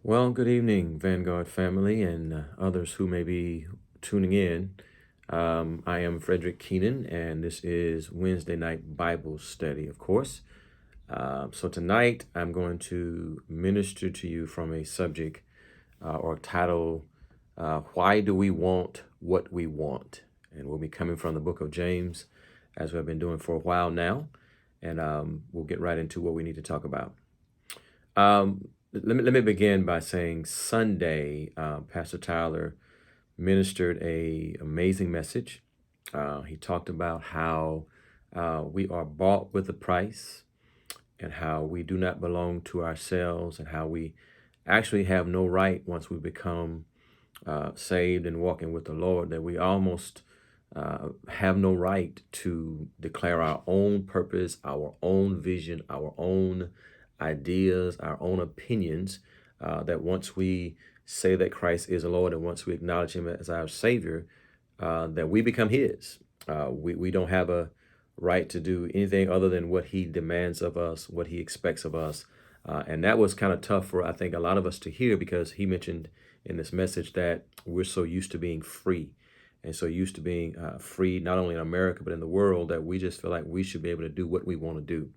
Well, good evening, Vanguard family, and others who may be tuning in. I am Frederick Keenan, and this is Wednesday Night Bible Study, of course. So tonight I'm going to minister to you from a subject or title, Why Do We Want What We Want? And we'll be coming from the book of James, as we've been doing for a while now, and we'll get right into what we need to talk about. Let me begin by saying Sunday, Pastor Tyler ministered a amazing message. He talked about how we are bought with a price and how we do not belong to ourselves and how we actually have no right once we become saved and walking with the Lord, that we almost have no right to declare our own purpose, our own vision, our own ideas, our own opinions. That once we say that Christ is the Lord and once we acknowledge Him as our Savior, that we become His. We don't have a right to do anything other than what He demands of us, what He expects of us. And that was kind of tough for, I think, a lot of us to hear because He mentioned in this message that we're so used to being free and so used to being free, not only in America, but in the world, that we just feel like we should be able to do what we want to do.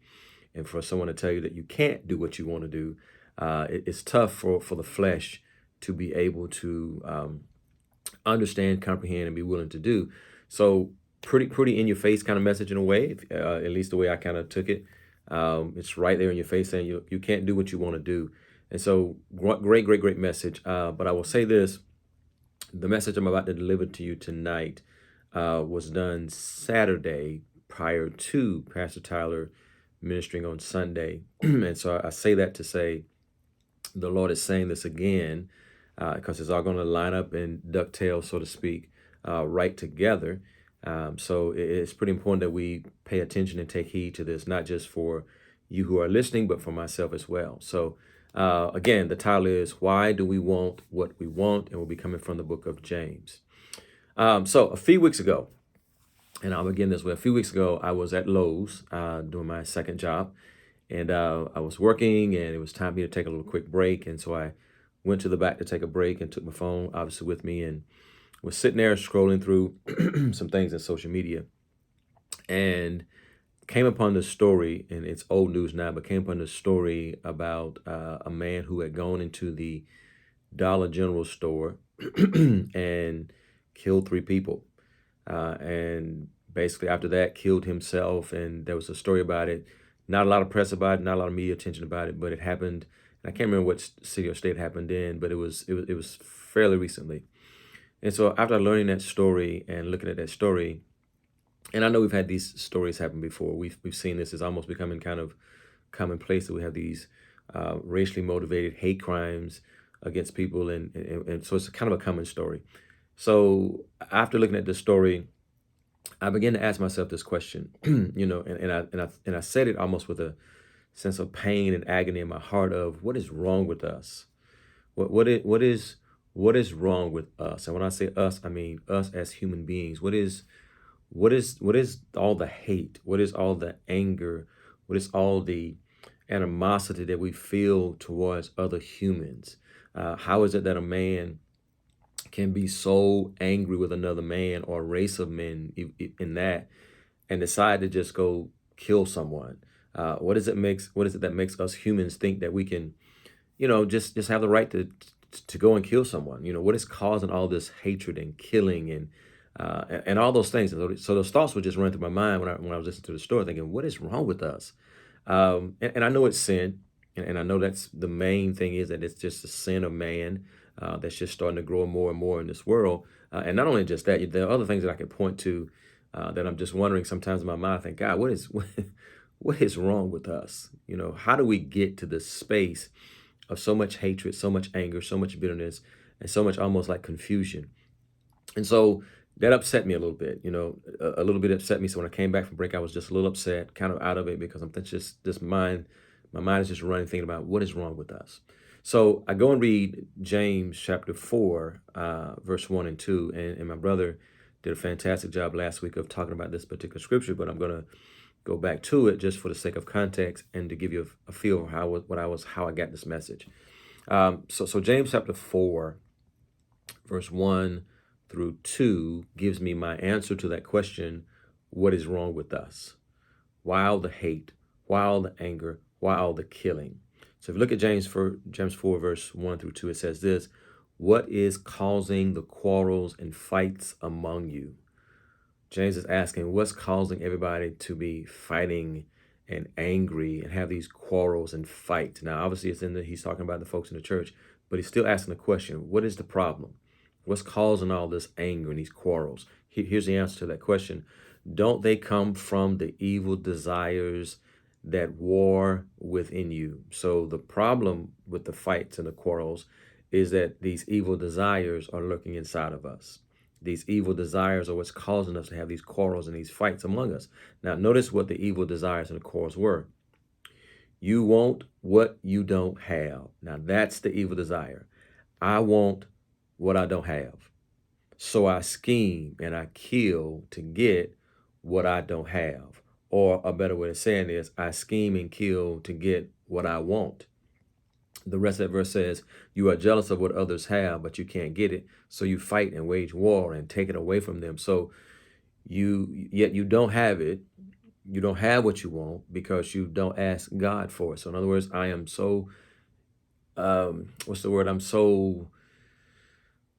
And for someone to tell you that you can't do what you want to do, it's tough for the flesh to be able to understand, comprehend, and be willing to do. So pretty in your face kind of message in a way, at least the way I kind of took it. It's right there in your face saying you can't do what you want to do. And so great message. But I will say this, the message I'm about to deliver to you tonight was done Saturday prior to Pastor Tyler ministering on Sunday. And so I say that to say the Lord is saying this again because it's all going to line up and ducktail, so to speak, right together. So it's pretty important that we pay attention and take heed to this, not just for you who are listening, but for myself as well. So again, the title is Why Do We Want What We Want? And we'll be coming from the book of James. So a few weeks ago, and I'll begin this way. A few weeks ago, I was at Lowe's doing my second job, and I was working, and it was time for me to take a little quick break. And so I went to the back to take a break and took my phone, obviously, with me, and was sitting there scrolling through some things in social media, and came upon this story, and it's old news now, but came upon this story about a man who had gone into the Dollar General store and killed three people. And basically after that killed himself, and there was a story about it. Not a lot of press about it, not a lot of media attention about it, but it happened. I can't remember what city or state happened in, but it was fairly recently. And so after learning that story and looking at that story, and I know we've had these stories happen before. We've seen this as almost becoming kind of commonplace that we have these racially motivated hate crimes against people, and so it's kind of a common story. So after looking at this story, I began to ask myself this question, and I said it almost with a sense of pain and agony in my heart of what is wrong with us? What is wrong with us? And when I say us, I mean us as human beings. What is all the hate? What is all the anger? What is all the animosity that we feel towards other humans? How is it that a man can be so angry with another man or a race of men in that and decide to just go kill someone? What is it that makes us humans think that we can, just have the right to go and kill someone? What is causing all this hatred and killing and all those things? So those thoughts would just run through my mind when I was listening to the story, thinking, what is wrong with us? And I know it's sin, and I know that's the main thing, is that it's just the sin of man that's just starting to grow more and more in this world. And not only just that, there are other things that I can point to that I'm just wondering sometimes in my mind. I think, God, what is wrong with us? How do we get to this space of so much hatred, so much anger, so much bitterness, and so much almost like confusion? And so that upset me a little bit, a little bit upset me. So when I came back from break, I was just a little upset, kind of out of it, because I'm just this mind, my mind is just running, thinking about what is wrong with us. So I go and read James chapter 4, verse 1 and 2. And my brother did a fantastic job last week of talking about this particular scripture, but I'm going to go back to it just for the sake of context and to give you a feel of how I got this message. So James chapter 4, verse 1 through 2 gives me my answer to that question: what is wrong with us? Why all the hate? Why all the anger? Why all the killing? So if you look at James 4, verse 1 through 2, it says this: what is causing the quarrels and fights among you? James is asking, what's causing everybody to be fighting and angry and have these quarrels and fights? Now, obviously, he's talking about the folks in the church, but he's still asking the question: what is the problem? What's causing all this anger and these quarrels? Here's the answer to that question: don't they come from the evil desires that war within you? So the problem with the fights and the quarrels is that these evil desires are lurking inside of us. These evil desires are what's causing us to have these quarrels and these fights among us. Now, notice what the evil desires and the quarrels were. You want what you don't have. Now, that's the evil desire. I want what I don't have. So I scheme and I kill to get what I don't have. Or a better way of saying is, I scheme and kill to get what I want. The rest of that verse says, you are jealous of what others have, but you can't get it. So you fight and wage war and take it away from them. So yet you don't have it. You don't have what you want because you don't ask God for it. So in other words, I am so, what's the word? I'm so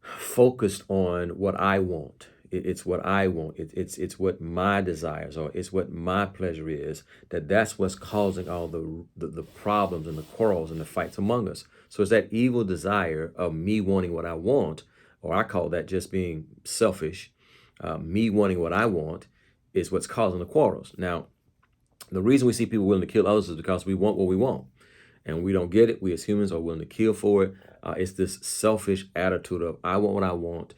focused on what I want. It's what I want. It's what my desires are. It's what my pleasure is. That's what's causing all the problems and the quarrels and the fights among us. So it's that evil desire of me wanting what I want, or I call that just being selfish. Me wanting what I want is what's causing the quarrels. Now, the reason we see people willing to kill others is because we want what we want, and we don't get it. We as humans are willing to kill for it. It's this selfish attitude of I want what I want.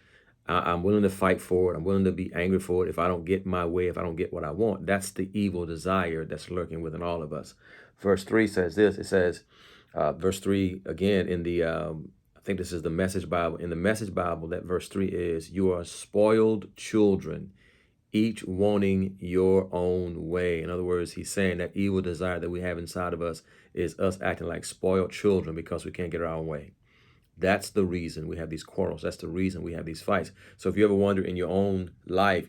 I'm willing to fight for it. I'm willing to be angry for it if I don't get my way, if I don't get what I want. That's the evil desire that's lurking within all of us. Verse 3 says this. It says, verse 3 again in the, I think this is the Message Bible. In the Message Bible, that verse 3 is, you are spoiled children, each wanting your own way. In other words, he's saying that evil desire that we have inside of us is us acting like spoiled children because we can't get our own way. That's the reason we have these quarrels. That's the reason we have these fights. So if you ever wonder in your own life,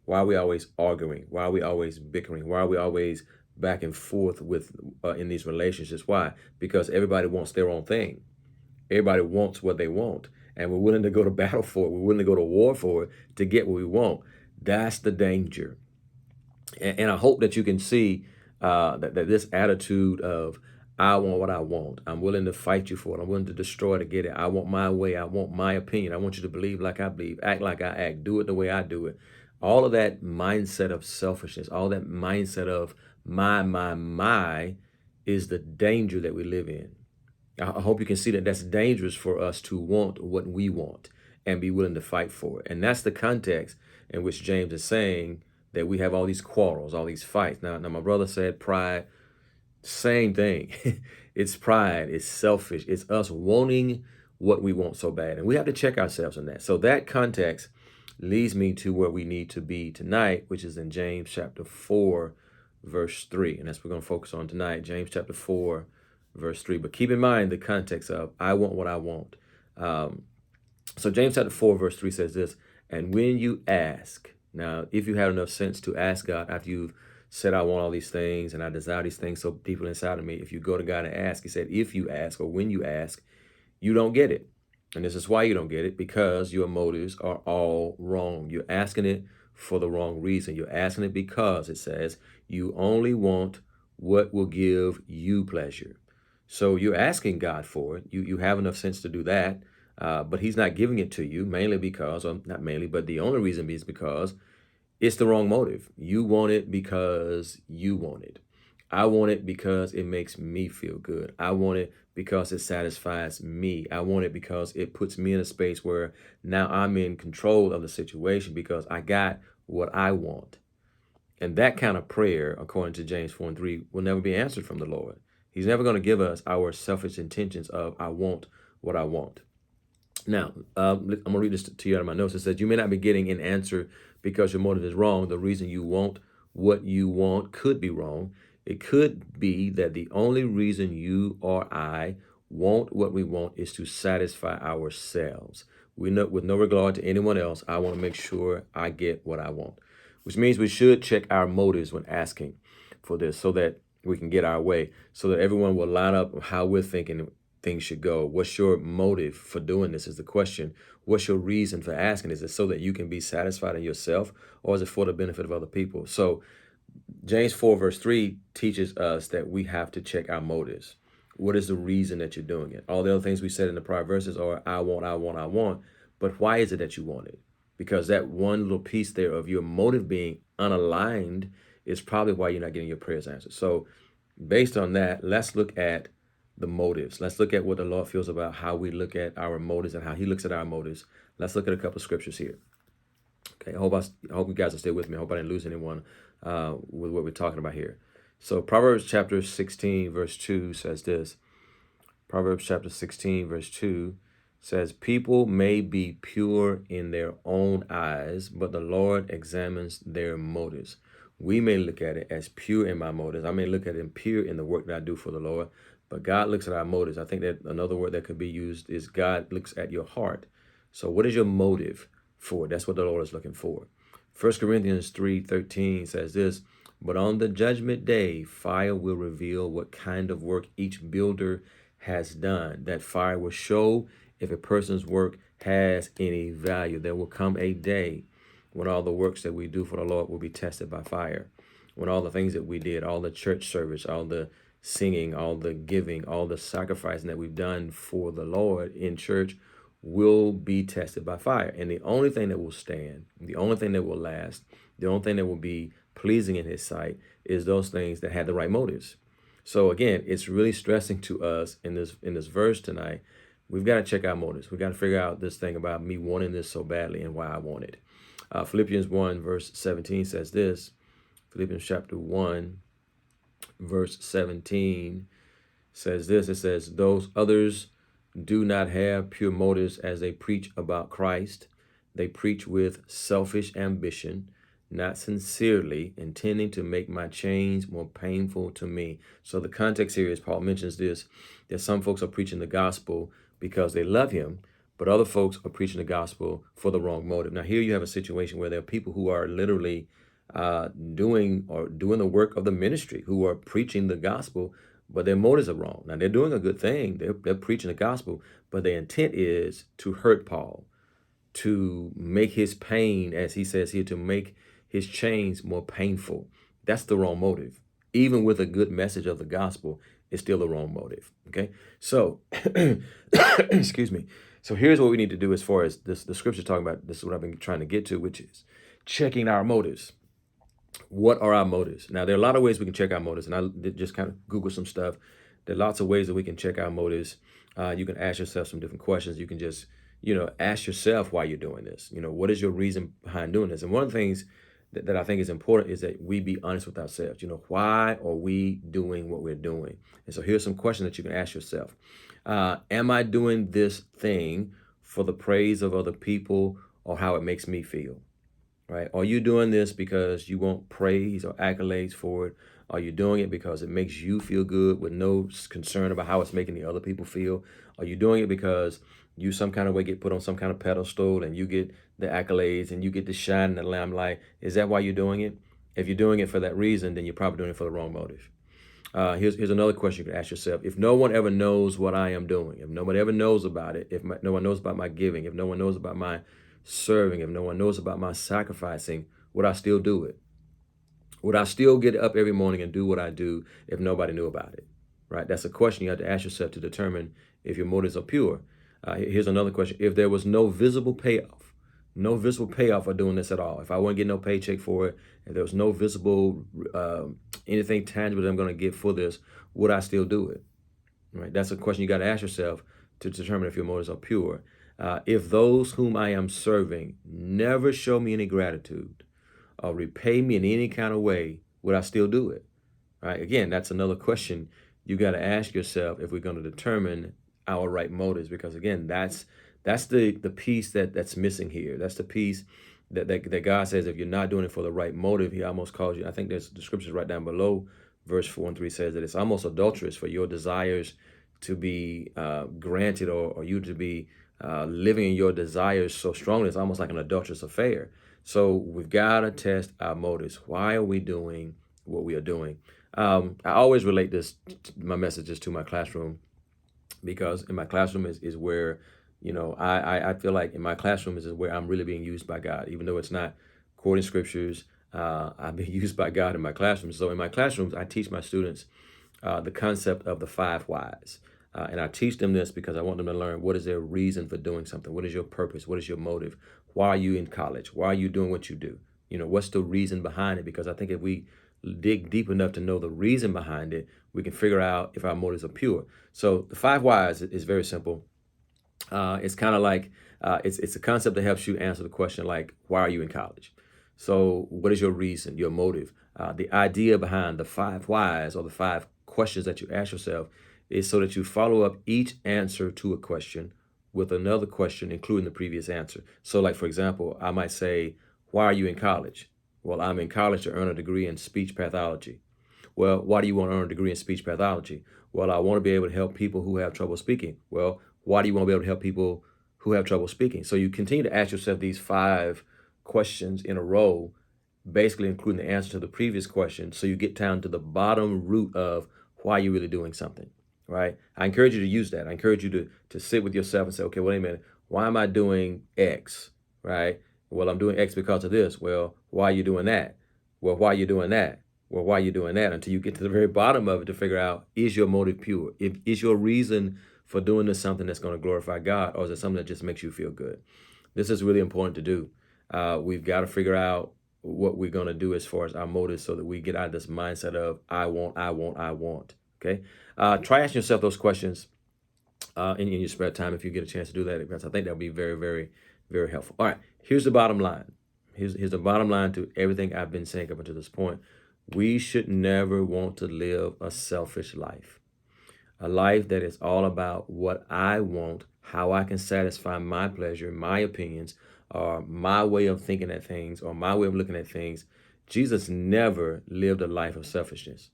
why are we always arguing? Why are we always bickering? Why are we always back and forth with in these relationships? Why? Because everybody wants their own thing. Everybody wants what they want. And we're willing to go to battle for it. We're willing to go to war for it to get what we want. That's the danger. And I hope that you can see that this attitude of, I want what I want. I'm willing to fight you for it. I'm willing to destroy to get it. I want my way. I want my opinion. I want you to believe like I believe, act like I act, do it the way I do it. All of that mindset of selfishness, all that mindset of my is the danger that we live in. I hope you can see that that's dangerous for us to want what we want and be willing to fight for it. And that's the context in which James is saying that we have all these quarrels, all these fights. Now my brother said pride. Same thing. It's pride. It's selfish. It's us wanting what we want so bad. And we have to check ourselves in that. So that context leads me to where we need to be tonight, which is in James chapter 4, verse 3. And that's what we're going to focus on tonight, James chapter 4, verse 3. But keep in mind the context of I want what I want. So James chapter 4, verse 3 says this, and when you ask, now if you have enough sense to ask God after you've said, I want all these things and I desire these things so deeply inside of me. If you go to God and ask, he said, if you ask or when you ask, you don't get it. And this is why you don't get it, because your motives are all wrong. You're asking it for the wrong reason. You're asking it because it says you only want what will give you pleasure. So you're asking God for it. You have enough sense to do that. But he's not giving it to you mainly because, or not mainly, but the only reason is because it's the wrong motive. You want it because you want it. I want it because it makes me feel good. I want it because it satisfies me. I want it because it puts me in a space where now I'm in control of the situation because I got what I want. And that kind of prayer, according to James 4 and 3, will never be answered from the Lord. He's never going to give us our selfish intentions of I want what I want. Now, I'm going to read this to you out of my notes. It says, you may not be getting an answer because your motive is wrong. The reason you want what you want could be wrong. It could be that the only reason you or I want what we want is to satisfy ourselves. We know, with no regard to anyone else, I want to make sure I get what I want, which means we should check our motives when asking for this so that we can get our way, so that everyone will line up how we're thinking things should go. What's your motive for doing this is the question. What's your reason for asking? Is it so that you can be satisfied in yourself, or is it for the benefit of other people? So James 4 verse 3 teaches us that we have to check our motives. What is the reason that you're doing it? All the other things we said in the prior verses are I want, I want, I want. But why is it that you want it? Because that one little piece there of your motive being unaligned is probably why you're not getting your prayers answered. So based on that, let's look at the motives. Let's look at what the Lord feels about how we look at our motives and how he looks at our motives. Let's look at a couple of scriptures here. Okay, I hope you guys will stay with me. I hope I didn't lose anyone with what we're talking about here. So Proverbs chapter 16 verse 2 says this. Proverbs chapter 16 verse 2 says, people may be pure in their own eyes, but the Lord examines their motives. We may look at it as pure in my motives. I may look at it pure in the work that I do for the Lord, but God looks at our motives. I think that another word that could be used is God looks at your heart. So what is your motive for it? That's what the Lord is looking for. 1 Corinthians 3:13 says this, but on the judgment day, fire will reveal what kind of work each builder has done. That fire will show if a person's work has any value. There will come a day when all the works that we do for the Lord will be tested by fire. When all the things that we did, all the church service, all the singing, all the giving, all the sacrificing that we've done for the Lord in church will be tested by fire. And the only thing that will stand, the only thing that will last, the only thing that will be pleasing in his sight is those things that had the right motives. So again, it's really stressing to us in this verse tonight. We've got to check our motives. We've got to figure out this thing about me wanting this so badly and why I want it. Philippians 1 verse 17 says this. Philippians chapter 1 verse 17 says this. It says, those others do not have pure motives as they preach about Christ. They preach with selfish ambition, not sincerely, intending to make my chains more painful to me. So the context here is Paul mentions this, that some folks are preaching the gospel because they love him, but other folks are preaching the gospel for the wrong motive. Now here you have a situation where there are people who are literally doing the work of the ministry, who are preaching the gospel, but their motives are wrong. Now they're doing a good thing. They're preaching the gospel, but their intent is to hurt Paul, to make his pain, as he says here, to make his chains more painful. That's the wrong motive. Even with a good message of the gospel, it's still the wrong motive. Okay, so excuse me. So here's what we need to do as far as this, the scripture talking about. This is what I've been trying to get to, which is checking our motives. What are our motives? Now, there are a lot of ways we can check our motives, and I did just kind of Google some stuff. There are lots of ways that we can check our motives. You can ask yourself some different questions. You can just, ask yourself why you're doing this. What is your reason behind doing this? And one of the things that I think is important is that we be honest with ourselves. Why are we doing what we're doing? And so here's some questions that you can ask yourself. Am I doing this thing for the praise of other people or how it makes me feel? Right? Are you doing this because you want praise or accolades for it? Are you doing it because it makes you feel good with no concern about how it's making the other people feel? Are you doing it because you some kind of way get put on some kind of pedestal and you get the accolades and you get to shine in the limelight? Is that why you're doing it? If you're doing it for that reason, then you're probably doing it for the wrong motive. Here's another question you can ask yourself. If no one ever knows what I am doing, if no one ever knows about it, if no one knows about my giving, if no one knows about my serving, if no one knows about my sacrificing, would I still do it? Would I still get up every morning and do what I do if nobody knew about it? Right? That's a question you have to ask yourself to determine if your motives are pure. Here's another question. If there was no visible payoff for doing this at all, if I wouldn't get no paycheck for it, if there was no visible, anything tangible that I'm going to get for this, would I still do it? Right? That's a question you got to ask yourself to determine if your motives are pure. If those whom I am serving never show me any gratitude or repay me in any kind of way, would I still do it? Right? Again, that's another question you got to ask yourself if we're going to determine our right motives, because again, that's the piece that's missing here. That's the piece that God says if you're not doing it for the right motive, he almost calls you. I think there's the scriptures right down below, verse 4 and 3 says that it's almost adulterous for your desires to be granted, or you to be living in your desires so strongly. It's almost like an adulterous affair. So we've got to test our motives. Why are we doing what we are doing? I always relate my messages to my classroom, because in my classroom is where, I feel like in my classroom is where I'm really being used by God, even though it's not quoting scriptures. I'm being used by God in my classroom. So in my classrooms, I teach my students the concept of the 5 whys. And I teach them this because I want them to learn, what is their reason for doing something? What is your purpose? What is your motive? Why are you in college? Why are you doing what you do? What's the reason behind it? Because I think if we dig deep enough to know the reason behind it, we can figure out if our motives are pure. So the 5 whys is very simple. It's kind of like it's a concept that helps you answer the question, like, why are you in college? So what is your reason, your motive? The idea behind the 5 whys, or the 5 questions that you ask yourself, is so that you follow up each answer to a question with another question, including the previous answer. So like, for example, I might say, why are you in college? Well, I'm in college to earn a degree in speech pathology. Well, why do you want to earn a degree in speech pathology? Well, I want to be able to help people who have trouble speaking. Well, why do you want to be able to help people who have trouble speaking? So you continue to ask yourself these 5 questions in a row, basically including the answer to the previous question, so you get down to the bottom root of why you're really doing something, right? I encourage you to use that. I encourage you to sit with yourself and say, okay, wait a minute, why am I doing X, right? Well, I'm doing X because of this. Well, why are you doing that? Well, why are you doing that? Well, why are you doing that? Until you get to the very bottom of it to figure out, is your motive pure? Is your reason for doing this something that's going to glorify God, or is it something that just makes you feel good? This is really important to do. We've got to figure out what we're going to do as far as our motives, so that we get out of this mindset of I want, I want, I want. Okay. Try asking yourself those questions in your spare time if you get a chance to do that, because I think that'll be very, very, very helpful. All right. Here's the bottom line. Here's the bottom line to everything I've been saying up until this point. We should never want to live a selfish life, a life that is all about what I want, how I can satisfy my pleasure, my opinions, or my way of thinking at things, or my way of looking at things. Jesus never lived a life of selfishness.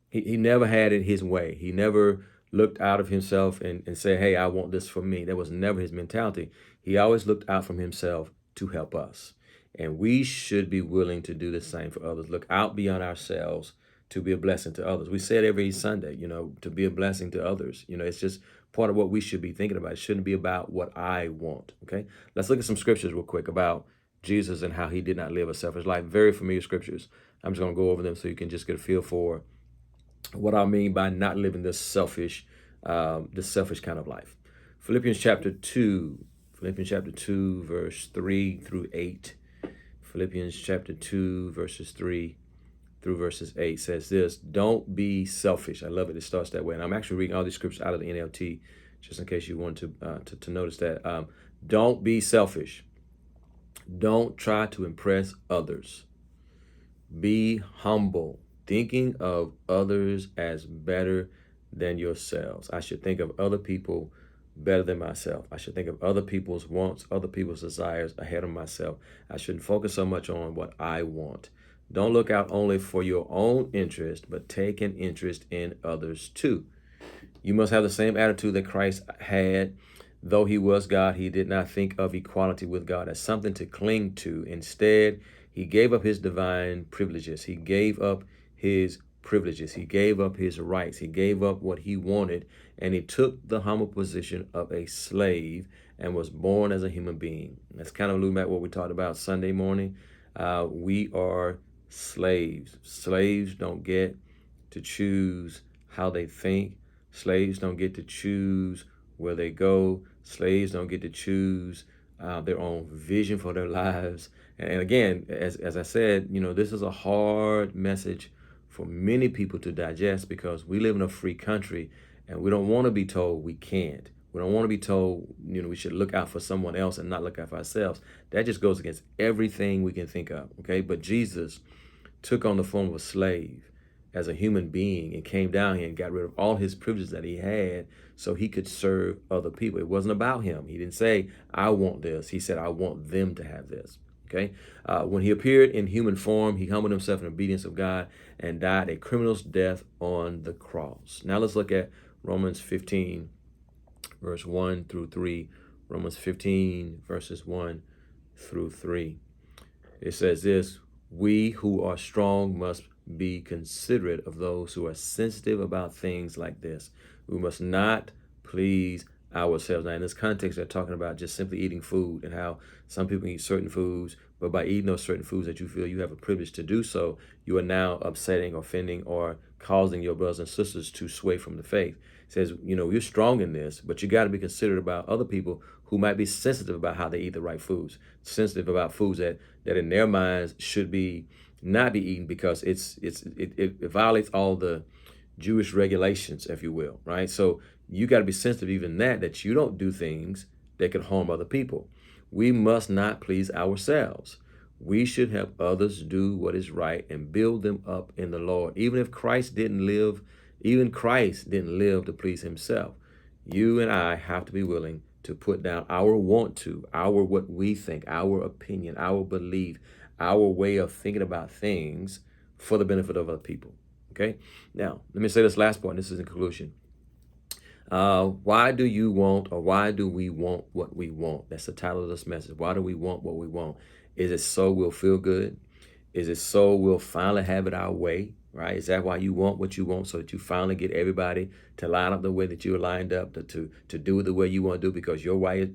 He never had it his way. He never looked out of himself and said, hey, I want this for me. That was never his mentality. He always looked out from himself to help us. And we should be willing to do the same for others. Look out beyond ourselves to be a blessing to others. We say it every Sunday, to be a blessing to others. It's just part of what we should be thinking about. It shouldn't be about what I want, okay? Let's look at some scriptures real quick about Jesus and how he did not live a selfish life. Very familiar scriptures. I'm just going to go over them so you can just get a feel for what I mean by not living this selfish kind of life. Philippians chapter 2, verse 3 through 8. Philippians chapter 2, verses 3 through verses 8 says this: don't be selfish. I love it. It starts that way. And I'm actually reading all these scriptures out of the NLT, just in case you want to notice that. Don't be selfish. Don't try to impress others. Be humble, thinking of others as better than yourselves. I should think of other people better than myself. I should think of other people's wants, other people's desires ahead of myself. I shouldn't focus so much on what I want. Don't look out only for your own interest, but take an interest in others too. You must have the same attitude that Christ had. Though he was God, he did not think of equality with God as something to cling to. Instead, he gave up his divine privileges. He gave up his privileges. He gave up his rights. He gave up what he wanted, and he took the humble position of a slave and was born as a human being. That's kind of looking at what we talked about Sunday morning. We are slaves. Slaves don't get to choose how they think. Slaves don't get to choose where they go. Slaves don't get to choose their own vision for their lives. And again, as I said, this is a hard message for many people to digest, because we live in a free country and we don't want to be told we can't. We don't want to be told, we should look out for someone else and not look out for ourselves. That just goes against everything we can think of, okay? But Jesus took on the form of a slave as a human being and came down here and got rid of all his privileges that he had so he could serve other people. It wasn't about him. He didn't say, I want this. He said, I want them to have this. Okay. When he appeared in human form, he humbled himself in obedience of God and died a criminal's death on the cross. Now let's look at Romans 15, verse 1 through 3. Romans 15, verses 1 through 3. It says this: we who are strong must be considerate of those who are sensitive about things like this. We must not please ourselves. Now, in this context, they're talking about just simply eating food and how some people eat certain foods, but by eating those certain foods that you feel you have a privilege to do so, you are now upsetting, offending, or causing your brothers and sisters to sway from the faith. It says, you're strong in this, but you got to be considerate about other people who might be sensitive about how they eat the right foods, sensitive about foods that in their minds should be not be eaten because it violates all the Jewish regulations, if you will, right? So you got to be sensitive even that you don't do things that could harm other people. We must not please ourselves. We should help others do what is right and build them up in the Lord. Even Christ didn't live to please himself. You and I have to be willing to put down our what we think, our opinion, our belief, our way of thinking about things for the benefit of other people. Okay? Now, let me say this last point. This is in conclusion. Why do you want, or why do we want what we want? That's the title of this message. Why do we want what we want? Is it so we'll feel good? Is it so we'll finally have it our way? Right? Is that why you want what you want, so that you finally get everybody to line up the way that you're lined up, to do it the way you want to do because your way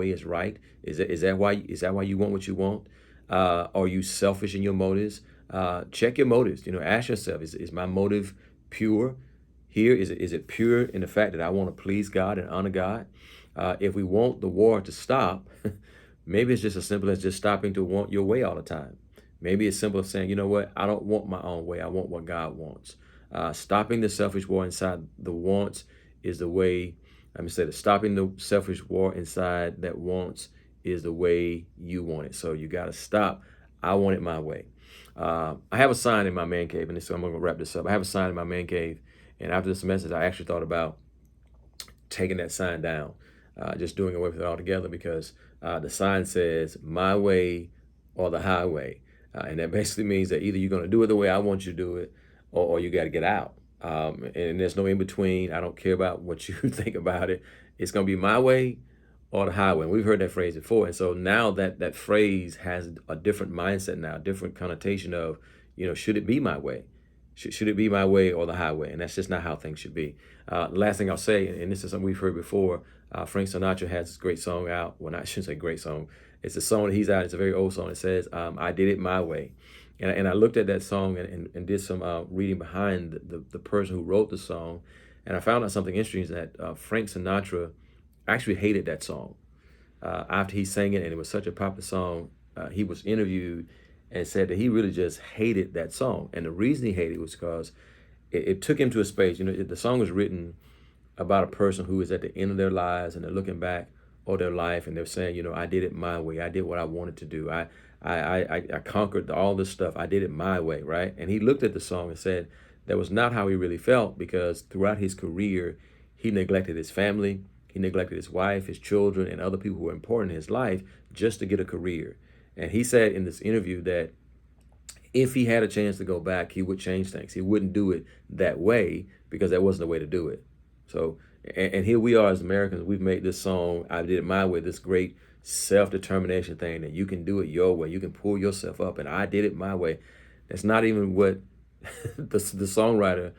is right? Is that why you want what you want? Are you selfish in your motives? Check your motives. Ask yourself: Is my motive pure? Here is it pure in the fact that I want to please God and honor God? If we want the war to stop, maybe it's just as simple as just stopping to want your way all the time. Maybe it's simple as saying, you know what, I don't want my own way. I want what God wants. Stopping the selfish war inside the wants is the way. Let me say that stopping the selfish war inside that wants is the way you want it. So you got to stop. I want it my way. I have a sign in my man cave, and so I'm going to wrap this up. I have a sign in my man cave, and after this message, I actually thought about taking that sign down, just doing away with it altogether, because the sign says "My way or the highway," and that basically means that either you're going to do it the way I want you to do it, or you got to get out. And there's no in between. I don't care about what you think about it. It's going to be my way or the highway. And we've heard that phrase before. And so now that phrase has a different mindset now, a different connotation of, should it be my way? Should it be my way or the highway? And that's just not how things should be. Last thing I'll say, and this is something we've heard before, Frank Sinatra has this great song out. Well, I shouldn't say great song. It's a song that he's out. It's a very old song. It says, I did it my way. And I looked at that song and did some reading behind the person who wrote the song. And I found out something interesting, is that Frank Sinatra actually hated that song. After he sang it, and it was such a popular song, he was interviewed and said that he really just hated that song. And the reason he hated it was because it took him to a space. The song was written about a person who is at the end of their lives, and they're looking back on their life, and they're saying, I did it my way. I did what I wanted to do. I conquered all this stuff. I did it my way, right? And he looked at the song and said that was not how he really felt, because throughout his career, he neglected his family. He neglected his wife, his children, and other people who were important in his life just to get a career. And he said in this interview that if he had a chance to go back, he would change things. He wouldn't do it that way because that wasn't the way to do it. So, and here we are as Americans, we've made this song, I did it my way, this great self-determination thing that you can do it your way. You can pull yourself up, and I did it my way. That's not even what the songwriter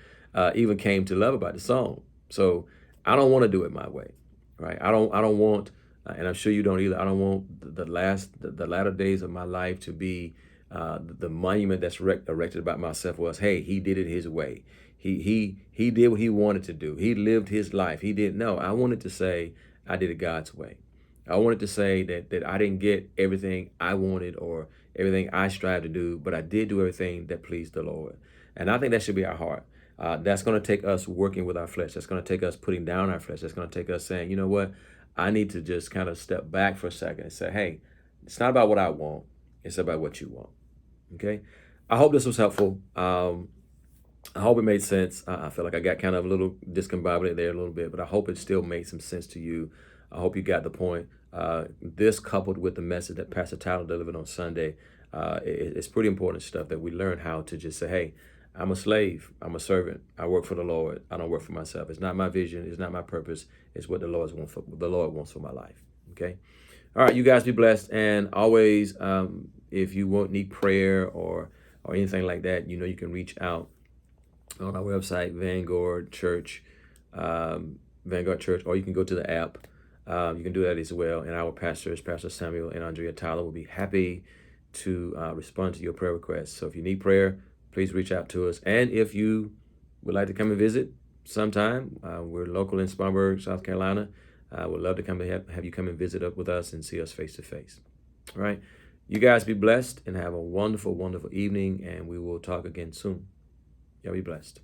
even came to love about the song. So I don't want to do it my way, right? I don't want, and I'm sure you don't either. I don't want the latter days of my life to be the monument that's erected about myself was, hey, he did it his way. He did what he wanted to do. He lived his life. He didn't know. I wanted to say I did it God's way. I wanted to say that I didn't get everything I wanted or everything I strived to do, but I did do everything that pleased the Lord. And I think that should be our heart. That's going to take us working with our flesh. That's going to take us putting down our flesh. That's going to take us saying, you know what? I need to just kind of step back for a second and say, hey, it's not about what I want. It's about what you want. Okay? I hope this was helpful. I hope it made sense. I feel like I got kind of a little discombobulated there a little bit, but I hope it still made some sense to you. I hope you got the point. This coupled with the message that Pastor Tyler delivered on Sunday, it's pretty important stuff that we learn how to just say, hey, I'm a slave. I'm a servant. I work for the Lord. I don't work for myself. It's not my vision. It's not my purpose. It's what the Lord wants for my life. Okay. All right. You guys be blessed. And always, if you need prayer or anything like that, you can reach out on our website, Vanguard Church, or you can go to the app. You can do that as well. And our pastors, Pastor Samuel and Andrea Tyler, will be happy to respond to your prayer requests. So if you need prayer, please reach out to us. And if you would like to come and visit sometime, we're local in Spartanburg, South Carolina. We'd love to come and have you come and visit up with us and see us face to face. All right. You guys be blessed and have a wonderful, wonderful evening, and we will talk again soon. Y'all be blessed.